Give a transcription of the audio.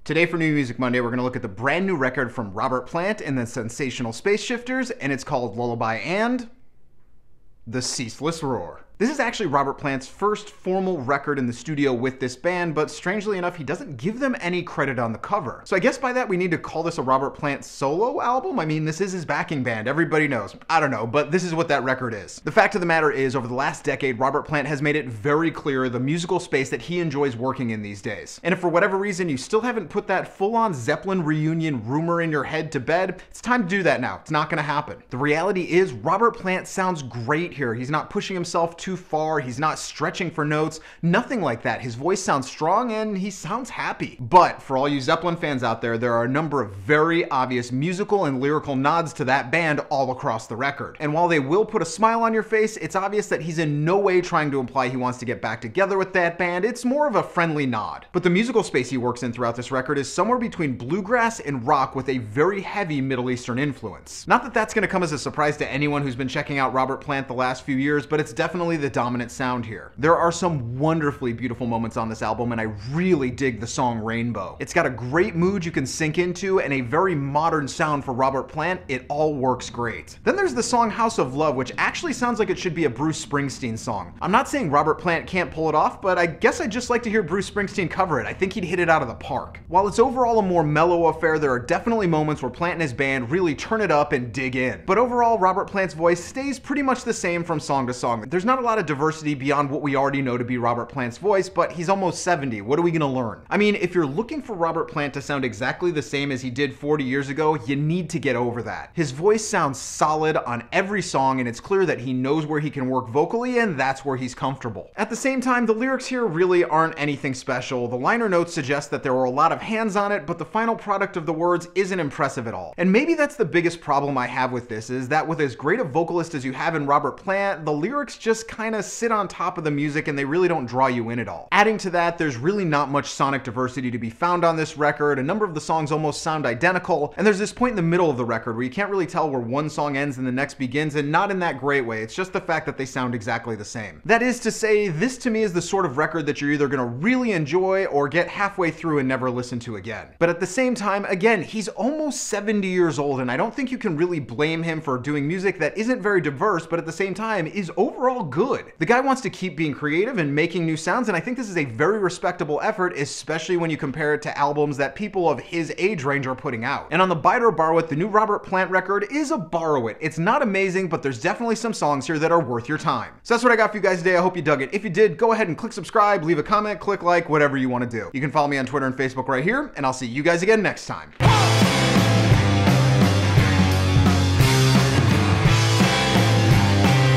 Today for New Music Monday, we're going to look at the brand new record from Robert Plant and the Sensational Space Shifters, and it's called Lullaby and the Ceaseless Roar. This is actually Robert Plant's first formal record in the studio with this band, but strangely enough, he doesn't give them any credit on the cover. So I guess by that we need to call this a Robert Plant solo album? I mean, this is his backing band, everybody knows. I don't know, but this is what that record is. The fact of the matter is, over the last decade, Robert Plant has made it very clear the musical space that he enjoys working in these days. And if for whatever reason you still haven't put that full-on Zeppelin reunion rumor in your head to bed, it's time to do that now. It's not gonna happen. The reality is, Robert Plant sounds great here. He's not pushing himself too far, he's not stretching for notes, nothing like that. His voice sounds strong and he sounds happy. But for all you Zeppelin fans out there, there are a number of very obvious musical and lyrical nods to that band all across the record. And while they will put a smile on your face, it's obvious that he's in no way trying to imply he wants to get back together with that band. It's more of a friendly nod. But the musical space he works in throughout this record is somewhere between bluegrass and rock with a very heavy Middle Eastern influence. Not that that's going to come as a surprise to anyone who's been checking out Robert Plant the last few years, but it's definitely the dominant sound here. There are some wonderfully beautiful moments on this album, and I really dig the song Rainbow. It's got a great mood you can sink into and a very modern sound for Robert Plant. It all works great. Then there's the song House of Love, which actually sounds like it should be a Bruce Springsteen song. I'm not saying Robert Plant can't pull it off, but I guess I'd just like to hear Bruce Springsteen cover it. I think he'd hit it out of the park. While it's overall a more mellow affair, there are definitely moments where Plant and his band really turn it up and dig in. But overall, Robert Plant's voice stays pretty much the same from song to song. There's not a lot of diversity beyond what we already know to be Robert Plant's voice, but he's almost 70. What are we gonna learn? I mean, if you're looking for Robert Plant to sound exactly the same as he did 40 years ago, you need to get over that. His voice sounds solid on every song, and it's clear that he knows where he can work vocally, and that's where he's comfortable. At the same time, the lyrics here really aren't anything special. The liner notes suggest that there were a lot of hands on it, but the final product of the words isn't impressive at all. And maybe that's the biggest problem I have with this, is that with as great a vocalist as you have in Robert Plant, the lyrics just kind of sit on top of the music and they really don't draw you in at all. Adding to that, there's really not much sonic diversity to be found on this record. A number of the songs almost sound identical, and there's this point in the middle of the record where you can't really tell where one song ends and the next begins, and not in that great way. It's just the fact that they sound exactly the same. That is to say, this to me is the sort of record that you're either gonna really enjoy or get halfway through and never listen to again. But at the same time, again, he's almost 70 years old, and I don't think you can really blame him for doing music that isn't very diverse, but at the same time is overall good. The guy wants to keep being creative and making new sounds, and I think this is a very respectable effort, especially when you compare it to albums that people of his age range are putting out. And on the Bite or Borrow It, the new Robert Plant record is a borrow it. It's not amazing, but there's definitely some songs here that are worth your time. So that's what I got for you guys today. I hope you dug it. If you did, go ahead and click subscribe, leave a comment, click like, whatever you want to do. You can follow me on Twitter and Facebook right here, and I'll see you guys again next time.